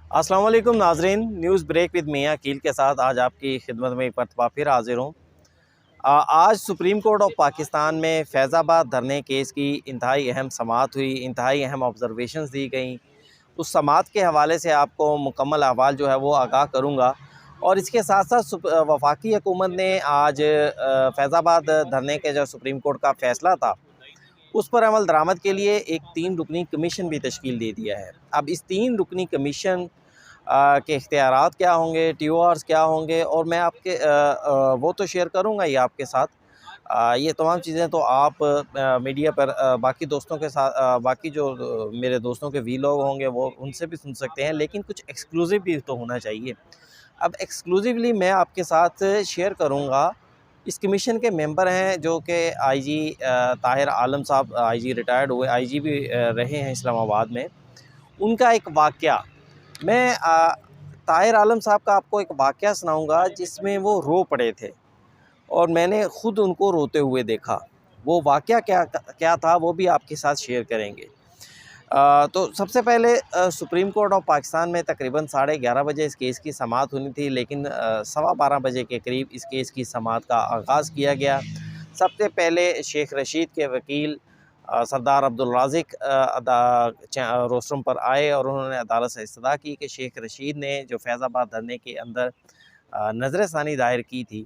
अस्सलाम वालेकुम नाजरीन, न्यूज़ ब्रेक विद मियां कील के साथ आज आपकी खिदमत में एक मरतबा फिर हाजिर हूँ। आज सुप्रीम कोर्ट ऑफ पाकिस्तान में फैज़ाबाद धरने केस की इंतहाई अहम समाअत हुई, इंतहाई अहम ऑब्जर्वेशंस दी गई। उस समाअत के हवाले से आपको मुकम्मल अहवाल जो है वो आगाह करूँगा। और इसके साथ साथ वफाकी हुकूमत ने आज फैज़ाबाद धरने के जो सुप्रीम कोर्ट का फ़ैसला था उस पर अमल दरामद के लिए एक 3 रुकनी कमीशन भी तश्कील दे दिया है। अब इस 3 रुकनी कमीशन के इख्तियारात क्या होंगे, टीओआर्स क्या होंगे, और मैं आपके वो तो शेयर करूँगा ही आपके साथ। ये तमाम चीज़ें तो आप मीडिया पर बाकी दोस्तों के साथ बाकी जो मेरे दोस्तों के वीलॉग होंगे वो उनसे भी सुन सकते हैं, लेकिन कुछ एक्सक्लूसिव भी तो होना चाहिए। अब एक्सक्लूसिवली मैं आपके साथ शेयर करूँगा। इस कमीशन के मेंबर हैं जो कि आईजी ताहिर आलम साहब, आईजी रिटायर्ड हुए, आईजी भी रहे हैं इस्लामाबाद में। उनका एक वाक़या मैं ताहिर आलम साहब का आपको एक वाक़या सुनाऊँगा जिसमें वो रो पड़े थे और मैंने ख़ुद उनको रोते हुए देखा। वो वाक़या क्या क्या था वो भी आपके साथ शेयर करेंगे। तो सबसे पहले सुप्रीम कोर्ट ऑफ पाकिस्तान में तकरीबन 11:30 बजे इस केस की समाअत होनी थी, लेकिन 12:15 बजे के करीब इस केस की समाअत का आगाज़ किया गया। सबसे पहले शेख रशीद के वकील सरदार अब्दुल राज़िक रोस्टम पर आए और उन्होंने अदालत से इस्तदा की कि शेख रशीद ने जो फैज़ाबाद धरने के अंदर नज़रसानी दायर की थी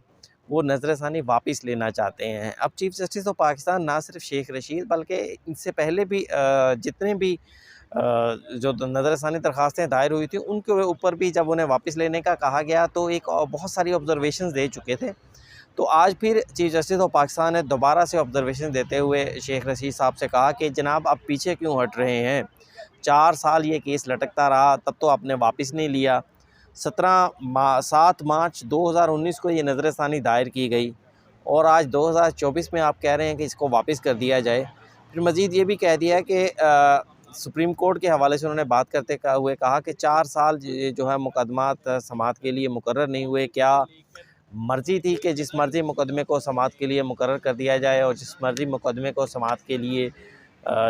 वो नज़रसानी वापस लेना चाहते हैं। अब चीफ़ जस्टिस ऑफ पाकिस्तान ना सिर्फ शेख रशीद बल्कि इनसे पहले भी जितने भी जो नज़रसानी दरख्वास्तें दायर हुई थी उनके ऊपर भी जब उन्हें वापस लेने का कहा गया तो एक बहुत सारी ऑब्जर्वेशंस दे चुके थे। तो आज फिर चीफ जस्टिस ऑफ पाकिस्तान ने दोबारा से ऑब्जर्वेशन देते हुए शेख रशीद साहब से कहा कि जनाब आप पीछे क्यों हट रहे हैं। 4 साल ये केस लटकता रहा, तब तो आपने वापस नहीं लिया। 7 मार्च 2019 को ये नज़रसानी दायर की गई और आज 2024 में आप कह रहे हैं कि इसको वापस कर दिया जाए। फिर मज़ीद ये भी कह दिया कि सुप्रीम कोर्ट के हवाले से उन्होंने बात करते हुए कहा कि 4 साल जो है मुकदमात समाअत के लिए मुकर्रर नहीं हुए। क्या मर्ज़ी थी कि जिस मर्ज़ी मुकदमे को समाअत के लिए मुकर्रर कर दिया जाए और जिस मर्ज़ी मुकदमे को समाअत के लिए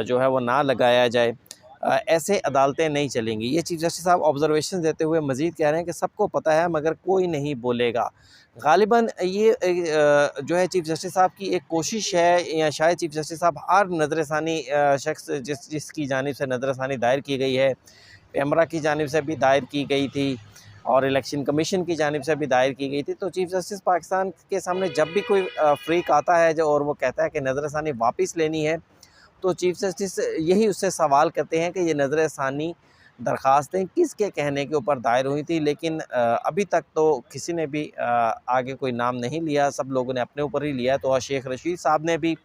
जो है वो ना लगाया जाए। ऐसे अदालतें नहीं चलेंगी। ये चीफ जस्टिस साहब ऑब्जर्वेशन देते हुए मज़ीद कह रहे हैं कि सबको पता है मगर कोई नहीं बोलेगा। ग़ालिबन ये जो है चीफ जस्टिस साहब की एक कोशिश है, या शायद चीफ जस्टिस साहब हर नज़रसानी शख्स जिसकी जानिब से नज़रसानी दायर की गई है, पेमरा की जानिब से भी दायर की गई थी और इलेक्शन कमीशन की जानिब से भी दायर की गई थी। तो चीफ जस्टिस पाकिस्तान के सामने जब भी कोई फ़रीक आता है जो और वो कहता है कि नज़रसानी वापस लेनी है, तो चीफ जस्टिस यही उससे सवाल करते हैं कि ये नज़रसानी दरख्वास्तें किसके कहने के ऊपर दायर हुई थी। लेकिन अभी तक तो किसी ने भी आगे कोई नाम नहीं लिया, सब लोगों ने अपने ऊपर ही लिया। तो शेख रशीद साहब ने भी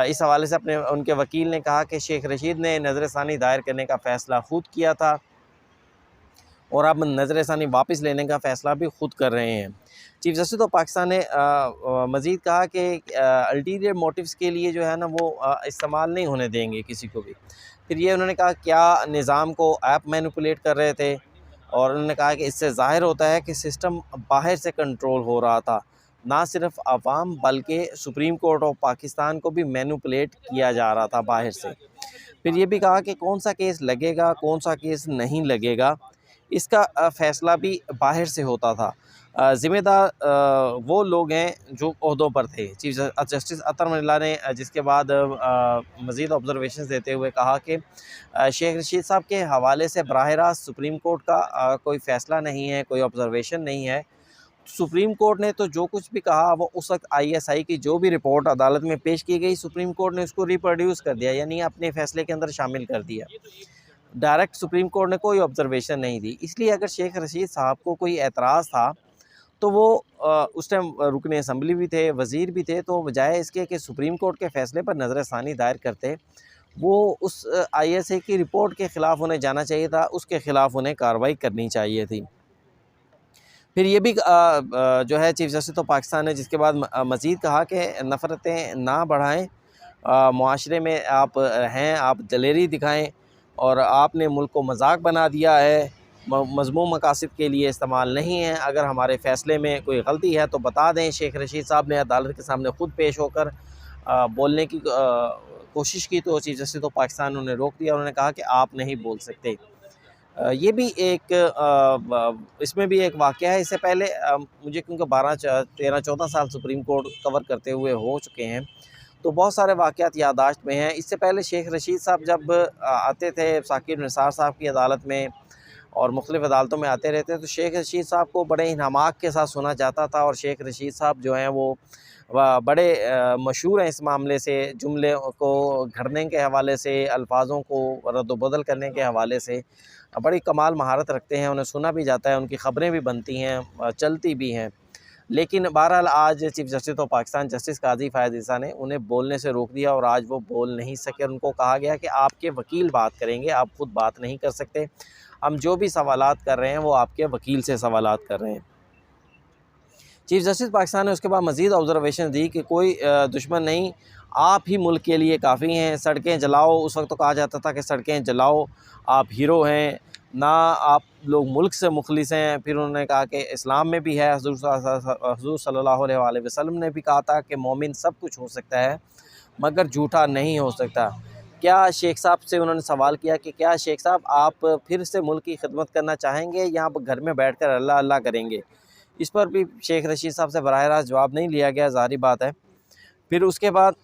इस हवाले से उनके वकील ने कहा कि शेख रशीद ने नज़रसानी दायर करने का फ़ैसला ख़ुद किया था और अब नज़रसानी वापस लेने का फ़ैसला भी ख़ुद कर रहे हैं। चीफ जस्टिस ऑफ पाकिस्तान ने मज़ीद कहा कि अल्टीरियर मोटिव्स के लिए जो है ना वो इस्तेमाल नहीं होने देंगे किसी को भी। फिर ये उन्होंने कहा क्या निज़ाम को ऐप मैनिपुलेट कर रहे थे, और उन्होंने कहा कि इससे ज़ाहिर होता है कि सिस्टम बाहर से कंट्रोल हो रहा था, ना सिर्फ अवाम बल्कि सुप्रीम कोर्ट ऑफ पाकिस्तान को भी मैनिपुलेट किया जा रहा था बाहर से। फिर ये भी कहा कि कौन सा केस लगेगा कौन सा केस नहीं लगेगा इसका फ़ैसला भी बाहर से होता था। ज़िम्मेदार वो लोग हैं जो ओहदों पर थे। चीफ जस्टिस अतर मिल्ला ने जिसके बाद मज़ीद ऑब्जर्वेशंस देते हुए कहा कि शेख रशीद साहब के हवाले से बराह रास्त सुप्रीम कोर्ट का कोई फ़ैसला नहीं है, कोई ऑब्जर्वेशन नहीं है। सुप्रीम कोर्ट ने तो जो कुछ भी कहा वो उस वक्त ISI की जो भी रिपोर्ट अदालत में पेश की गई, सुप्रीम कोर्ट ने उसको रिप्रोड्यूस कर दिया, यानी अपने फ़ैसले के अंदर शामिल कर दिया। डायरेक्ट सुप्रीम कोर्ट ने कोई ऑब्जर्वेशन नहीं दी। इसलिए अगर शेख रशीद साहब को कोई एतराज़ था तो वो उस टाइम रुकने असम्बली भी थे, वज़ीर भी थे, तो बजाय इसके कि सुप्रीम कोर्ट के फ़ैसले पर नज़रसानी दायर करते, वो उस ISI की रिपोर्ट के ख़िलाफ़ उन्हें जाना चाहिए था, उसके ख़िलाफ़ उन्हें कार्रवाई करनी चाहिए थी। फिर ये भी जो है चीफ जस्टिस ऑफ पाकिस्तान ने जिसके बाद मज़ीद कहा कि नफ़रतें ना बढ़ाएँ, मुआशरे में आप हैं, आप दलेरी दिखाएँ और आपने मुल्क को मजाक बना दिया है, मज़मूम मकासद के लिए इस्तेमाल नहीं है। अगर हमारे फ़ैसले में कोई गलती है तो बता दें। शेख रशीद साहब ने अदालत के सामने ख़ुद पेश होकर बोलने की कोशिश की तो चीफ जस्टिस ऑफ पाकिस्तान ने उन्हें रोक दिया। उन्होंने कहा कि आप नहीं बोल सकते। ये भी एक इसमें भी एक वाक़या है। इससे पहले मुझे क्योंकि 13-14 साल सुप्रीम कोर्ट कवर करते हुए हो चुके हैं, तो बहुत सारे वाक़यात याददाश्त में हैं। इससे पहले शेख रशीद साहब जब आते थे साकिब निसार साहब की अदालत में और मुख्तलिफ़ अदालतों में आते रहते, तो शेख रशीद साहब को बड़े इन्हमाक के साथ सुना जाता था। और शेख रशीद साहब जो हैं वो बड़े मशहूर हैं इस मामले से, जुमले को घड़ने के हवाले से, अल्फाज़ों को रद्द-बदल करने के हवाले से बड़ी कमाल महारत रखते हैं। उन्हें सुना भी जाता है, उनकी ख़बरें भी बनती हैं, चलती भी हैं। लेकिन बहरहाल आज chief justice of Pakistan justice Qazi Faez Isa ने उन्हें बोलने से रोक दिया और आज वो बोल नहीं सके। उनको कहा गया कि आपके वकील बात करेंगे, आप खुद बात नहीं कर सकते। हम जो भी सवालात कर रहे हैं वो आपके वकील से सवालात कर रहे हैं। चीफ़ जस्टिस पाकिस्तान ने उसके बाद मज़ीद ऑब्ज़र्वेशन दी कि कोई दुश्मन नहीं, आप ही मुल्क के लिए काफ़ी हैं। सड़कें जलाओ, उस वक्त तो कहा जाता था कि सड़कें जलाओ, आप हीरो हैं, ना आप लोग मुल्क से मुखलिस हैं। फिर उन्होंने कहा कि इस्लाम में भी है, हुज़ूर सल्लल्लाहु अलैहि वसल्लम ने भी कहा था कि मोमिन सब कुछ हो सकता है मगर झूठा नहीं हो सकता। क्या शेख साहब से उन्होंने सवाल किया कि क्या शेख साहब आप फिर से मुल्क की खिदमत करना चाहेंगे या आप घर में बैठ कर अल्लाह अल्लाह करेंगे? इस पर भी शेख रशीद साहब से बराह रास्त जवाब नहीं लिया गया, ज़ाहिर बात है। फिर उसके बाद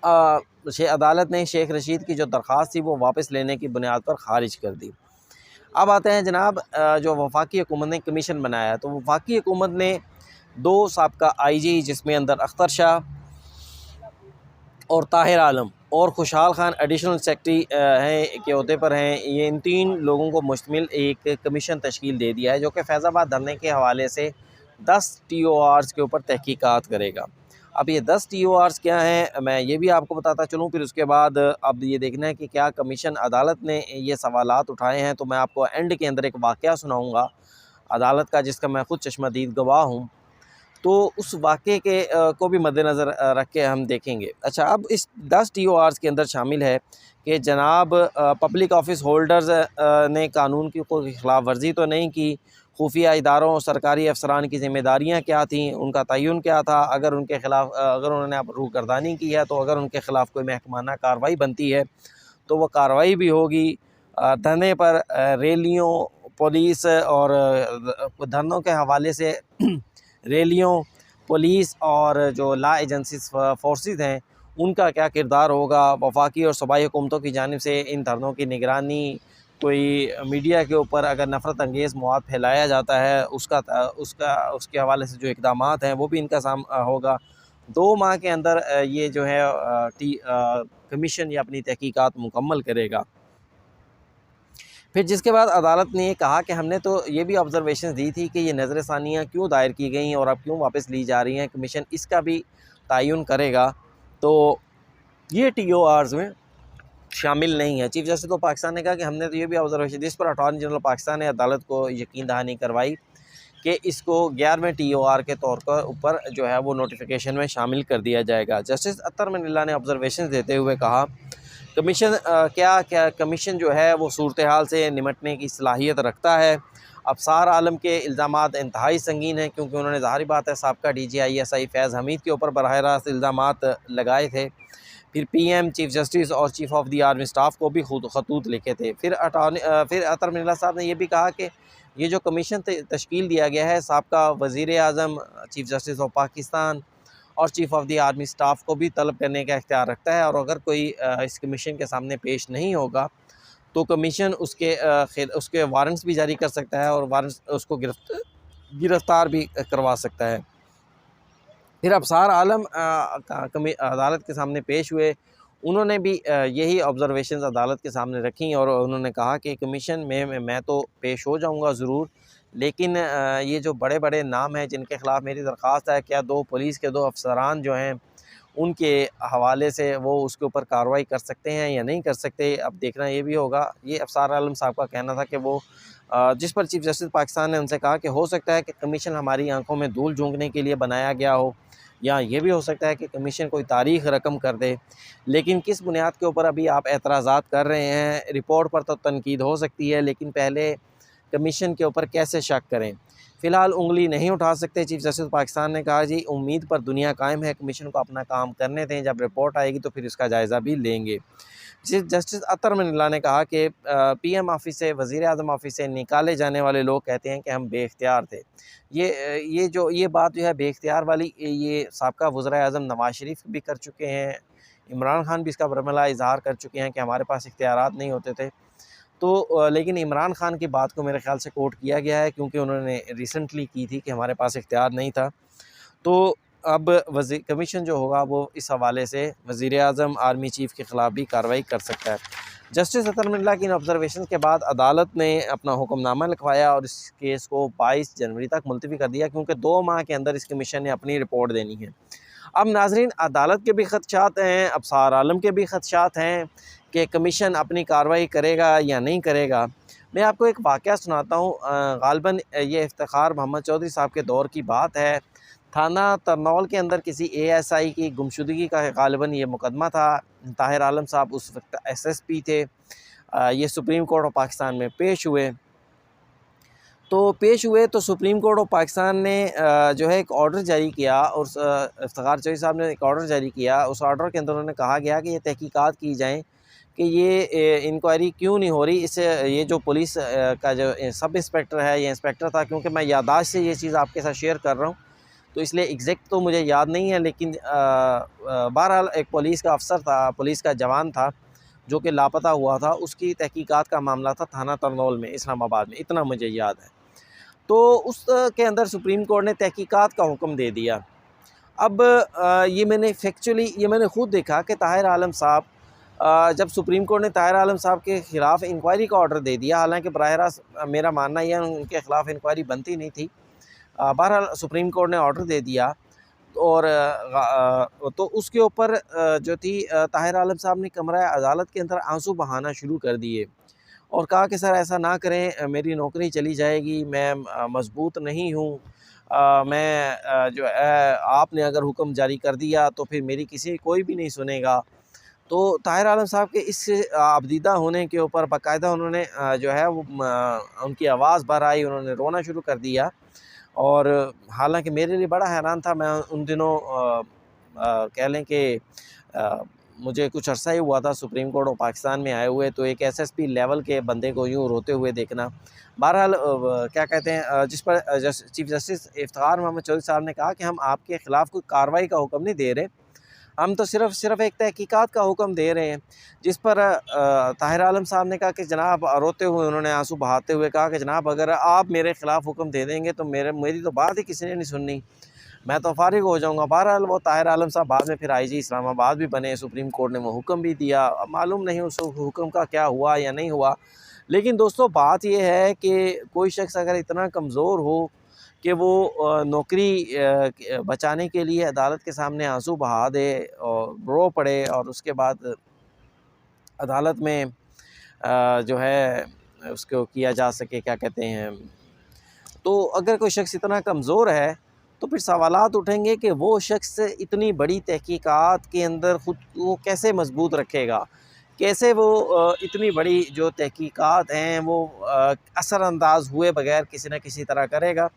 अदालत ने शेख रशीद की जो दरख्वास्त थी वो वापस लेने की बुनियाद पर ख़ारिज कर दी। अब आते हैं जनाब, जो वफाकी हुकूमत ने कमीशन बनाया, तो वफाकी हुकूमत ने 2 साबका IG जिसमें अंदर अख्तर शाह और ताहिर आलम और खुशहाल खान एडिशनल सेक्रेटरी हैं के ओहदे पर हैं, ये इन 3 लोगों को मुश्तमिल एक कमीशन तश्कील दे दिया है जो कि फैज़ाबाद धरने के हवाले से 10 TORs के ऊपर तहकीकात करेगा। अब ये 10 TORs क्या हैं, मैं ये भी आपको बताता चलूँ। फिर उसके बाद अब ये देखना है कि क्या कमीशन अदालत ने ये सवालात उठाए हैं। तो मैं आपको एंड के अंदर एक वाक़या सुनाऊँगा अदालत का, जिसका मैं ख़ुद चश्मदीद गवाह हूँ। तो उस वाक़े के को भी मद्देनज़र रख के हम देखेंगे। अच्छा, अब इस 10 TORs के अंदर शामिल है कि जनाब पब्लिक ऑफिस होल्डर्स ने कानून की कोई खिलाफ वर्जी तो नहीं की। खुफिया इदारों और सरकारी अफसरान की ज़िम्मेदारियाँ क्या थीं, उनका तयन क्या था, अगर उनके ख़िलाफ़ अगर उन्होंने रूगर्दानी की है तो अगर उनके ख़िलाफ़ कोई महकमाना कार्रवाई बनती है तो वो कार्रवाई भी होगी। धरने पर रैलियों, पुलिस और धरनों के हवाले से रैलियों, पुलिस और जो ला एजेंसीज़ फ़ोर्सेस हैं उनका क्या किरदार होगा। वफाकी और सूबाई हुकूमतों की जानिब से इन धरनों की निगरानी, कोई मीडिया के ऊपर अगर नफ़रत अंगेज़ मवाद फैलाया जाता है उसके हवाले से जो इक़दामात हैं वो भी इनका होगा। 2 माह के अंदर ये जो है कमीशन ये अपनी तहकीकात मुकम्मल करेगा। फिर जिसके बाद अदालत ने ये कहा कि हमने तो ये भी ऑब्ज़र्वेशन दी थी कि ये नज़रसानियाँ क्यों दायर की गई और अब क्यों वापस ली जा रही हैं, कमीशन इसका भी तयन करेगा। तो ये TORs में शामिल नहीं है। चीफ़ जस्टिस ऑफ पाकिस्तान ने कहा कि हमने तो ये भी ऑब्ज़र्वेशन दी, इस पर अटॉर्नी जनरल पाकिस्तान ने अदालत को यकीन दहानी करवाई कि इसको 11वें TOR के तौर पर ऊपर जो है वो नोटिफिकेशन में शामिल कर दिया जाएगा। जस्टिस अत्तर मनिल्ला ने ऑब्ज़र्वेशन देते हुए कहा कमीशन कमीशन जो है वो सूरत हाल से निमटने की सलाहियत रखता है। अफसार आलम के इल्ज़ामात इंतहाई संगीन हैं क्योंकि उन्होंने ज़ाहिर बात है साबका DGI फैज़ हमीद के ऊपर बराह रास्त इल्ज़ामात लगाए थे। फिर PM, चीफ़ जस्टिस और chief of the army staff को भी खतूत लिखे थे। फिर अतर मिल्ला साहब ने यह भी कहा कि ये जो कमीशन तश्कील दिया गया है साबका वज़ीर आज़म, चीफ़ जस्टिस ऑफ पाकिस्तान और chief of the army staff को भी तलब करने का इख्तियार रखता है। और अगर कोई इस कमीशन के सामने पेश नहीं होगा तो कमीशन उसके वारंट्स भी जारी कर सकता है और वारंट्स उसको गिरफ़्तार भी करवा सकता है। फिर अफसार आलम अदालत के सामने पेश हुए, उन्होंने भी यही ऑब्ज़र्वेशंस अदालत के सामने रखी और उन्होंने कहा कि कमीशन में मैं तो पेश हो जाऊंगा ज़रूर, लेकिन ये जो बड़े बड़े नाम हैं जिनके ख़िलाफ़ मेरी दरख्वास्त है, क्या 2 पुलिस के 2 अफसरान जो हैं उनके हवाले से वो उसके ऊपर कार्रवाई कर सकते हैं या नहीं कर सकते, अब देखना ये भी होगा। ये अफसार आलम साहब का कहना था कि वो जिस पर चीफ़ जस्टिस पाकिस्तान ने उनसे कहा कि हो सकता है कि कमीशन हमारी आंखों में धूल झोंकने के लिए बनाया गया हो, या ये भी हो सकता है कि कमीशन कोई तारीख़ रकम कर दे, लेकिन किस बुनियाद के ऊपर अभी आप एतराज़ात कर रहे हैं। रिपोर्ट पर तो तनकीद हो सकती है, लेकिन पहले कमीशन के ऊपर कैसे शक करें। फ़िलहाल उंगली नहीं उठा सकते। चीफ़ जस्टिस पाकिस्तान ने कहा जी उम्मीद पर दुनिया कायम है, कमीशन को अपना काम करने दें, जब रिपोर्ट आएगी तो फिर इसका जायज़ा भी लेंगे। जस्टिस अतर मिनल्ला ने कहा कि पीएम ऑफिस से, वज़ीर आज़म ऑफिस से निकाले जाने वाले लोग कहते हैं कि हम बेख्तियार थे। ये बात जो है बेख्तियार वाली, ये साबका वज़ीर-ए-आज़म नवाज़ शरीफ भी कर चुके हैं, इमरान खान भी इसका बरमला इज़हार कर चुके हैं कि हमारे पास इख्तियारात नहीं होते थे। तो लेकिन इमरान खान की बात को मेरे ख़्याल से कोट किया गया है, क्योंकि उन्होंने रिसेंटली की थी कि हमारे पास इख्तियार नहीं था। तो अब कमीशन जो होगा वो इस हवाले से वज़ीर-ए-आज़म, आर्मी चीफ़ के ख़िलाफ़ भी कार्रवाई कर सकता है। जस्टिस अतर मिनल्ला की इन ऑब्ज़र्वेशन के बाद अदालत ने अपना हुक्मनामा लिखवाया और इस केस को 22 जनवरी तक मुलतवी कर दिया, क्योंकि 2 माह के अंदर इस कमीशन ने अपनी रिपोर्ट देनी है। अब नाज़रीन, अदालत के भी ख़दशात हैं, अबसार आलम के भी ख़दशात हैं कि कमीशन अपनी कार्रवाई करेगा या नहीं करेगा। मैं आपको एक वाक़या सुनाता हूँ। ग़ालिबन ये इफ्तिख़ार मोहम्मद चौधरी साहब के दौर की बात है। थाना तरनौल के अंदर किसी एएसआई की गुमशुदगी का ग़ालिबन ये मुकदमा था। ताहिर आलम साहब उस वक्त एसएसपी थे। ये सुप्रीम कोर्ट ऑफ पाकिस्तान में पेश हुए। तो सुप्रीम कोर्ट ऑफ पाकिस्तान ने जो है एक ऑर्डर जारी किया, और इफ्तिख़ार चौधरी साहब ने एक ऑर्डर जारी किया। उस ऑर्डर के अंदर उन्होंने कहा गया कि ये तहकीकात की जाएँ कि ये इंक्वायरी क्यों नहीं हो रही। इससे ये जो पुलिस का जो सब इंस्पेक्टर है या इंस्पेक्टर था, क्योंकि मैं याददाश्त से ये चीज़ आपके साथ शेयर कर रहा हूँ, तो इसलिए एग्जैक्ट तो मुझे याद नहीं है, लेकिन बहरहाल एक पुलिस का अफसर था, पुलिस का जवान था जो कि लापता हुआ था। उसकी तहकीकात का मामला था थाना तरनौल में, इस्लामाबाद में, इतना मुझे याद है। तो उस के अंदर सुप्रीम कोर्ट ने तहकीकात का हुक्म दे दिया। अब ये मैंने ख़ुद देखा कि ताहिर आलम साहब, जब सुप्रीम कोर्ट ने ताहिर आलम साहब के ख़िलाफ़ इंक्वायरी का ऑर्डर दे दिया, हालांकि बराह रास्त मेरा मानना यह उनके ख़िलाफ़ इंक्वायरी बनती नहीं थी। बहरहाल सुप्रीम कोर्ट ने ऑर्डर दे दिया, और तो उसके ऊपर जो थी, ताहिर आलम साहब ने कमरा अदालत के अंदर आंसू बहाना शुरू कर दिए और कहा कि सर ऐसा ना करें, मेरी नौकरी चली जाएगी, मैं मजबूत नहीं हूँ। मैं जो है, आपने अगर हुक्म जारी कर दिया तो फिर मेरी कोई भी नहीं सुनेगा। तो ताहिर आलम साहब के इस आबदीदा होने के ऊपर बाकायदा उन्होंने जो है वो उनकी आवाज़ भर आई, उन्होंने रोना शुरू कर दिया। और हालांकि मेरे लिए बड़ा हैरान था। मैं उन दिनों कह लें कि मुझे कुछ अरसा ही हुआ था सुप्रीम कोर्ट ऑफ पाकिस्तान में आए हुए, तो एक एसएसपी लेवल के बंदे को यूँ रोते हुए देखना। बहरहाल क्या कहते हैं, जिस पर चीफ जस्टिस इफ्तिख़ार मोहम्मद चौधरी साहब ने कहा कि हम आपके ख़िलाफ़ कोई कार्रवाई का हुक्म नहीं दे रहे, हम तो सिर्फ़ एक तहकीकात का हुक्म दे रहे हैं। जिस पर ताहिर आलम साहब ने कहा कि जनाब, रोते हुए उन्होंने आंसू बहाते हुए कहा कि जनाब, अगर आप मेरे ख़िलाफ़ हुक्म दे देंगे तो मेरी तो बात ही किसी ने नहीं सुननी, मैं तो फ़ारिग हो जाऊँगा। बहरहाल वो ताहिर आलम साहब बाद में फिर आईजी इस्लामाबाद भी बने, सुप्रीम कोर्ट ने वो हुक्म भी दिया। अब मालूम नहीं उस हुक्म का क्या हुआ या नहीं हुआ। लेकिन दोस्तों, बात ये है कि कोई शख्स अगर इतना कमज़ोर हो कि वो नौकरी बचाने के लिए अदालत के सामने आंसू बहा दे और रो पड़े, और उसके बाद अदालत में जो है उसको किया जा सके, क्या कहते हैं, तो अगर कोई शख्स इतना कमज़ोर है तो फिर सवालात उठेंगे कि वो शख्स इतनी बड़ी तहकीकात के अंदर ख़ुद को कैसे मजबूत रखेगा, कैसे वो इतनी बड़ी जो तहकीकात हैं वो असरअंदाज हुए बगैर किसी न किसी तरह करेगा।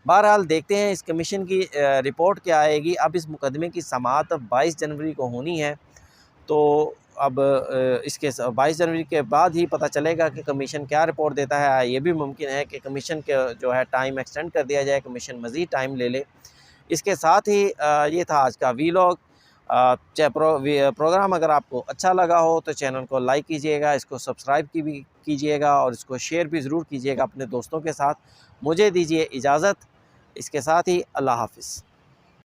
बहरहाल देखते हैं इस कमीशन की रिपोर्ट क्या आएगी। अब इस मुकदमे की समाअत 22 जनवरी को होनी है, तो अब इसके 22 जनवरी के बाद ही पता चलेगा कि कमीशन क्या रिपोर्ट देता है। ये भी मुमकिन है कि कमीशन के जो है टाइम एक्सटेंड कर दिया जाए, कमीशन मज़ीद टाइम ले ले। इसके साथ ही ये था आज का वीलॉग। प्रोग्राम अगर आपको अच्छा लगा हो तो चैनल को लाइक कीजिएगा, इसको सब्सक्राइब भी कीजिएगा, और इसको शेयर भी ज़रूर कीजिएगा अपने दोस्तों के साथ। मुझे दीजिए इजाज़त। इसके साथ ही अल्लाह हाफ़िज़।